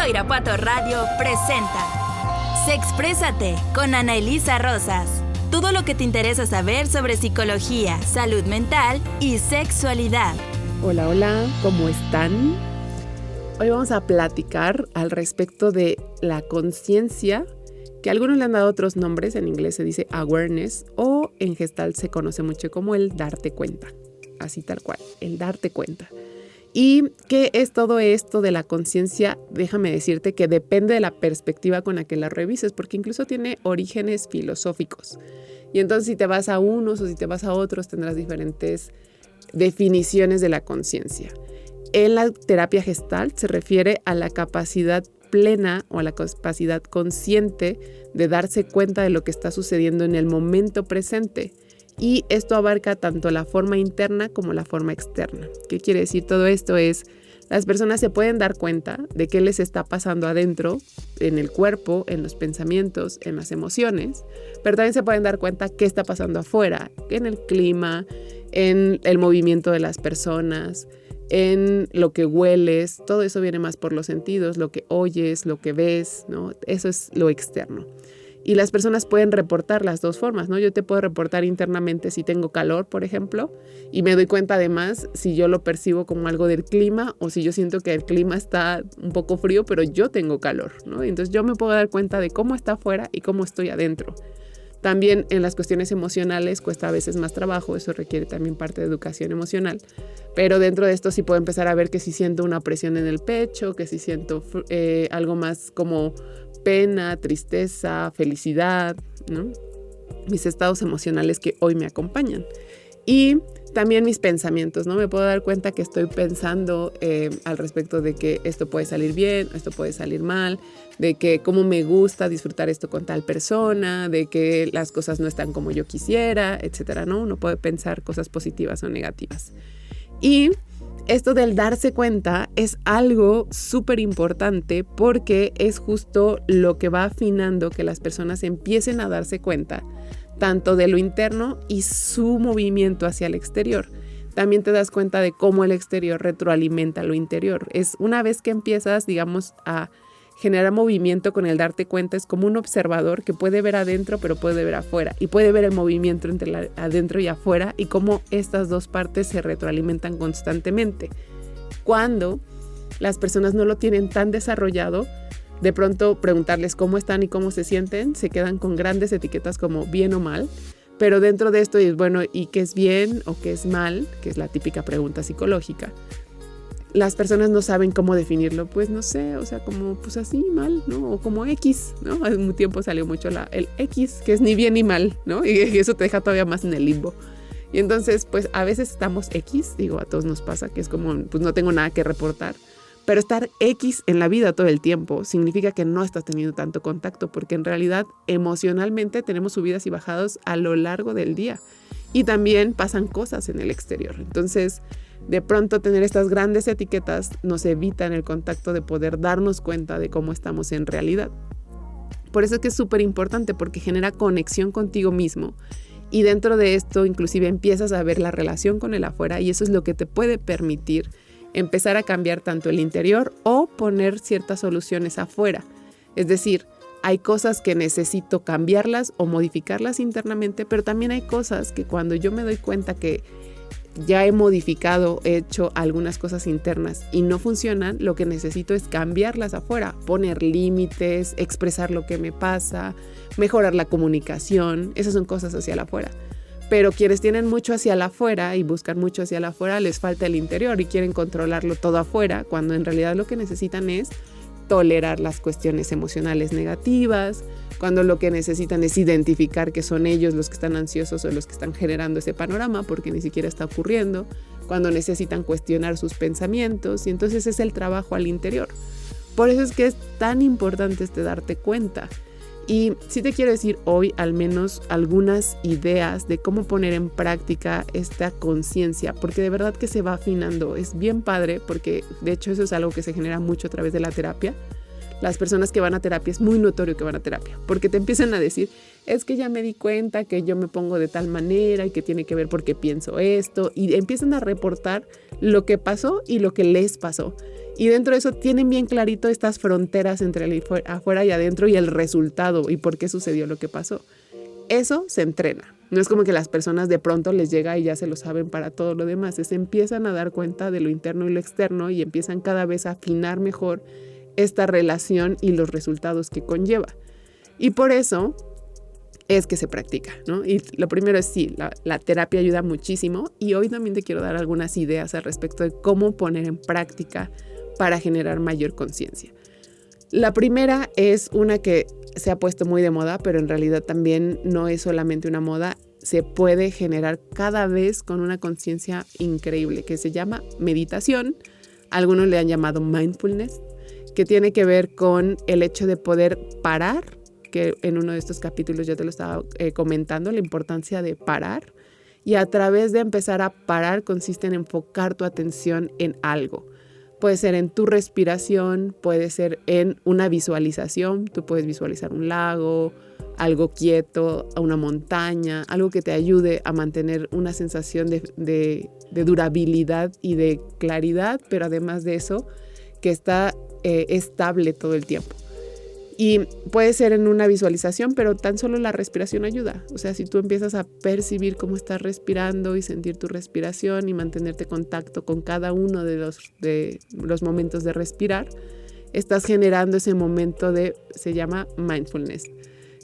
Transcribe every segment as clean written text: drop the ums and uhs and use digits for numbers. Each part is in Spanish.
Punto Irapuato Radio presenta Sexprésate con Ana Elisa Rosas. Todo lo que te interesa saber sobre psicología, salud mental y sexualidad. Hola, hola, ¿cómo están? Hoy vamos a platicar al respecto de la conciencia, que algunos le han dado otros nombres, en inglés se dice awareness, o en Gestalt se conoce mucho como el darte cuenta, así tal cual, el darte cuenta. ¿Y qué es todo esto de la conciencia? Déjame decirte que depende de la perspectiva con la que la revises, porque incluso tiene orígenes filosóficos. Y entonces si te vas a unos o si te vas a otros, tendrás diferentes definiciones de la conciencia. En la terapia Gestalt se refiere a la capacidad plena o a la capacidad consciente de darse cuenta de lo que está sucediendo en el momento presente. Y esto abarca tanto la forma interna como la forma externa. ¿Qué quiere decir todo esto? Las personas se pueden dar cuenta de qué les está pasando adentro, en el cuerpo, en los pensamientos, en las emociones, pero también se pueden dar cuenta qué está pasando afuera, en el clima, en el movimiento de las personas, en lo que hueles. Todo eso viene más por los sentidos, lo que oyes, lo que ves, ¿no? Eso es lo externo. Y las personas pueden reportar las dos formas, ¿no? Yo te puedo reportar internamente si tengo calor, por ejemplo, y me doy cuenta además si yo lo percibo como algo del clima o si yo siento que el clima está un poco frío, pero yo tengo calor, ¿no? Entonces yo me puedo dar cuenta de cómo está afuera y cómo estoy adentro. También en las cuestiones emocionales cuesta a veces más trabajo, eso requiere también parte de educación emocional, pero dentro de esto sí puedo empezar a ver que si siento una presión en el pecho, que si siento algo más como pena, tristeza, felicidad, ¿no? Mis estados emocionales que hoy me acompañan. Y también mis pensamientos, ¿no? Me puedo dar cuenta que estoy pensando al respecto de que esto puede salir bien, esto puede salir mal, de que cómo me gusta disfrutar esto con tal persona, de que las cosas no están como yo quisiera, etcétera, ¿no? Uno puede pensar cosas positivas o negativas. Y esto del darse cuenta es algo súper importante porque es justo lo que va afinando que las personas empiecen a darse cuenta tanto de lo interno y su movimiento hacia el exterior. También te das cuenta de cómo el exterior retroalimenta lo interior. Es una vez que empiezas, digamos, a generar movimiento con el darte cuenta, es como un observador que puede ver adentro, pero puede ver afuera. Y puede ver el movimiento entre adentro y afuera y cómo estas dos partes se retroalimentan constantemente. Cuando las personas no lo tienen tan desarrollado, de pronto preguntarles cómo están y cómo se sienten, se quedan con grandes etiquetas como bien o mal. Pero dentro de esto es bueno, ¿y qué es bien o qué es mal? Que es la típica pregunta psicológica. Las personas no saben cómo definirlo, pues no sé, o sea, como pues así, mal, ¿no? O como X, ¿no? Hace un tiempo salió mucho el X, que es ni bien ni mal, ¿no? Y eso te deja todavía más en el limbo. Y entonces, pues a veces estamos X, digo, a todos nos pasa, que es como, pues no tengo nada que reportar. Pero estar X en la vida todo el tiempo significa que no estás teniendo tanto contacto, porque en realidad emocionalmente tenemos subidas y bajadas a lo largo del día. Y también pasan cosas en el exterior. Entonces, de pronto tener estas grandes etiquetas nos evitan el contacto de poder darnos cuenta de cómo estamos en realidad. Por eso es que es súper importante porque genera conexión contigo mismo y dentro de esto inclusive empiezas a ver la relación con el afuera y eso es lo que te puede permitir empezar a cambiar tanto el interior o poner ciertas soluciones afuera. Es decir, hay cosas que necesito cambiarlas o modificarlas internamente, pero también hay cosas que cuando yo me doy cuenta que ya he modificado, he hecho algunas cosas internas y no funcionan, lo que necesito es cambiarlas afuera, poner límites, expresar lo que me pasa, mejorar la comunicación, esas son cosas hacia el afuera. Pero quienes tienen mucho hacia el afuera y buscan mucho hacia el afuera, les falta el interior y quieren controlarlo todo afuera, cuando en realidad lo que necesitan es tolerar las cuestiones emocionales negativas, cuando lo que necesitan es identificar que son ellos los que están ansiosos o los que están generando ese panorama porque ni siquiera está ocurriendo, cuando necesitan cuestionar sus pensamientos y entonces es el trabajo al interior. Por eso es que es tan importante darte cuenta. Y sí te quiero decir hoy al menos algunas ideas de cómo poner en práctica esta conciencia, porque de verdad que se va afinando. Es bien padre porque de hecho eso es algo que se genera mucho a través de la terapia. Las personas que van a terapia es muy notorio que van a terapia, porque te empiezan a decir, es que ya me di cuenta que yo me pongo de tal manera y que tiene que ver porque pienso esto, y empiezan a reportar lo que pasó y lo que les pasó. Y dentro de eso tienen bien clarito estas fronteras entre el afuera y adentro y el resultado y por qué sucedió lo que pasó. Eso se entrena. No es como que las personas de pronto les llega y ya se lo saben para todo lo demás. Se empiezan a dar cuenta de lo interno y lo externo y empiezan cada vez a afinar mejor esta relación y los resultados que conlleva. Y por eso es que se practica, ¿no? Y lo primero es sí, la terapia ayuda muchísimo, y hoy también te quiero dar algunas ideas al respecto de cómo poner en práctica para generar mayor conciencia. La primera es una que se ha puesto muy de moda, pero en realidad también no es solamente una moda, se puede generar cada vez con una conciencia increíble, que se llama meditación. Algunos le han llamado mindfulness, que tiene que ver con el hecho de poder parar, que en uno de estos capítulos ya te lo estaba comentando, la importancia de parar, y a través de empezar a parar consiste en enfocar tu atención en algo. Puede ser en tu respiración, puede ser en una visualización. Tú puedes visualizar un lago, algo quieto, una montaña, algo que te ayude a mantener una sensación de durabilidad y de claridad, pero además de eso, que está estable todo el tiempo. Y puede ser en una visualización, pero tan solo la respiración ayuda. O sea, si tú empiezas a percibir cómo estás respirando y sentir tu respiración y mantenerte en contacto con cada uno de los momentos de respirar, estás generando ese momento se llama mindfulness.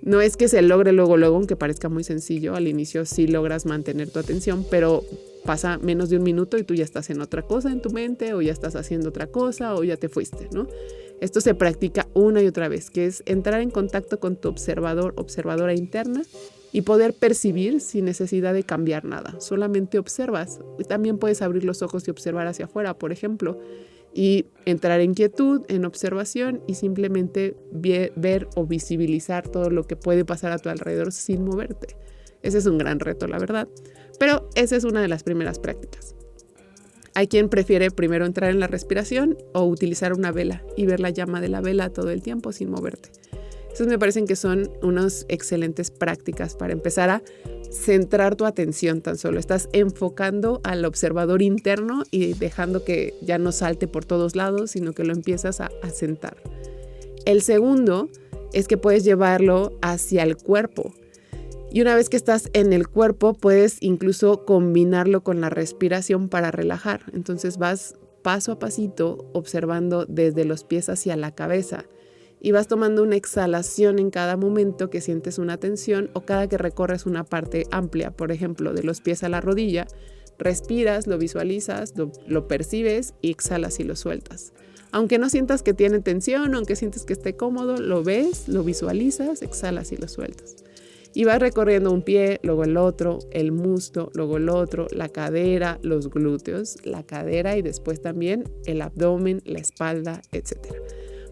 No es que se logre luego, aunque parezca muy sencillo, al inicio sí logras mantener tu atención, pero pasa menos de un minuto y tú ya estás en otra cosa en tu mente, o ya estás haciendo otra cosa, o ya te fuiste, ¿no? Esto se practica una y otra vez, que es entrar en contacto con tu observadora interna y poder percibir sin necesidad de cambiar nada. Solamente observas. También puedes abrir los ojos y observar hacia afuera, por ejemplo, y entrar en quietud, en observación, y simplemente ver o visibilizar todo lo que puede pasar a tu alrededor sin moverte. Ese es un gran reto, la verdad. Pero esa es una de las primeras prácticas. Hay quien prefiere primero entrar en la respiración o utilizar una vela y ver la llama de la vela todo el tiempo sin moverte. Esas me parecen que son unas excelentes prácticas para empezar a centrar tu atención tan solo. Estás enfocando al observador interno y dejando que ya no salte por todos lados, sino que lo empiezas a sentar. El segundo es que puedes llevarlo hacia el cuerpo. Y una vez que estás en el cuerpo, puedes incluso combinarlo con la respiración para relajar. Entonces vas paso a pasito observando desde los pies hacia la cabeza y vas tomando una exhalación en cada momento que sientes una tensión o cada que recorres una parte amplia. Por ejemplo, de los pies a la rodilla, respiras, lo visualizas, lo percibes y exhalas y lo sueltas. Aunque no sientas que tiene tensión, aunque sientes que esté cómodo, lo ves, lo visualizas, exhalas y lo sueltas. Y vas recorriendo un pie, luego el otro, el muslo, luego el otro, la cadera, los glúteos, la cadera y después también el abdomen, la espalda, etc.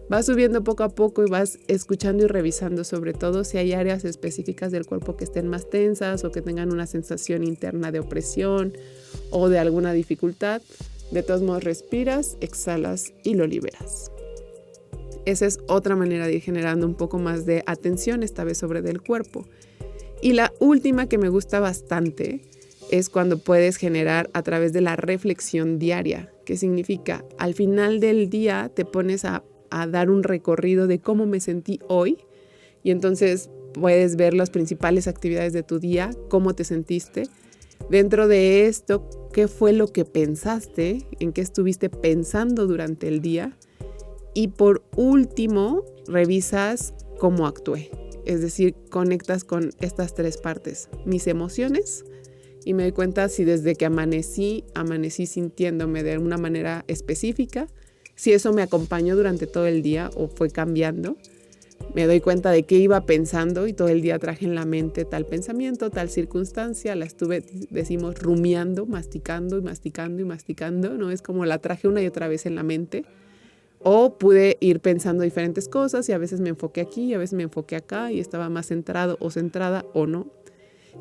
Vas subiendo poco a poco y vas escuchando y revisando sobre todo si hay áreas específicas del cuerpo que estén más tensas o que tengan una sensación interna de opresión o de alguna dificultad. De todos modos respiras, exhalas y lo liberas. Esa es otra manera de ir generando un poco más de atención, esta vez sobre del cuerpo. Y la última que me gusta bastante es cuando puedes generar a través de la reflexión diaria, que significa al final del día te pones a dar un recorrido de cómo me sentí hoy y entonces puedes ver las principales actividades de tu día, cómo te sentiste. Dentro de esto, ¿qué fue lo que pensaste? ¿En qué estuviste pensando durante el día? Y por último, revisas cómo actué. Es decir, conectas con estas tres partes. Mis emociones, y me doy cuenta si desde que amanecí sintiéndome de una manera específica, si eso me acompañó durante todo el día o fue cambiando. Me doy cuenta de qué iba pensando y todo el día traje en la mente tal pensamiento, tal circunstancia, la estuve, decimos, rumiando, masticando y masticando y masticando, ¿no? Es como la traje una y otra vez en la mente. O pude ir pensando diferentes cosas y a veces me enfoqué aquí y a veces me enfoqué acá y estaba más centrado o centrada o no.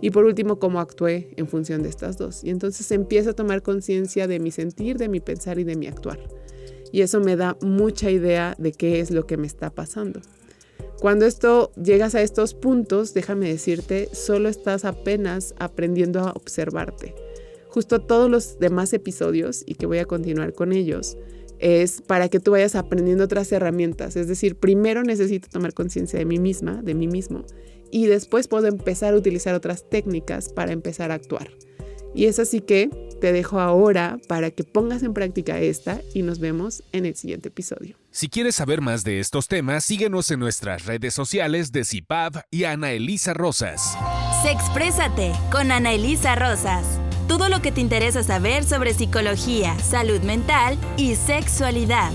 Y por último, cómo actué en función de estas dos. Y entonces empiezo a tomar conciencia de mi sentir, de mi pensar y de mi actuar. Y eso me da mucha idea de qué es lo que me está pasando. Cuando llegas a estos puntos, déjame decirte, solo estás apenas aprendiendo a observarte. Justo todos los demás episodios, y que voy a continuar con ellos, es para que tú vayas aprendiendo otras herramientas. Es decir, primero necesito tomar conciencia de mí misma, de mí mismo, y después puedo empezar a utilizar otras técnicas para empezar a actuar. Y es así que te dejo ahora para que pongas en práctica esta y nos vemos en el siguiente episodio. Si quieres saber más de estos temas, síguenos en nuestras redes sociales de CIPAV y Ana Elisa Rosas. Sexprésate con Ana Elisa Rosas. Todo lo que te interesa saber sobre psicología, salud mental y sexualidad.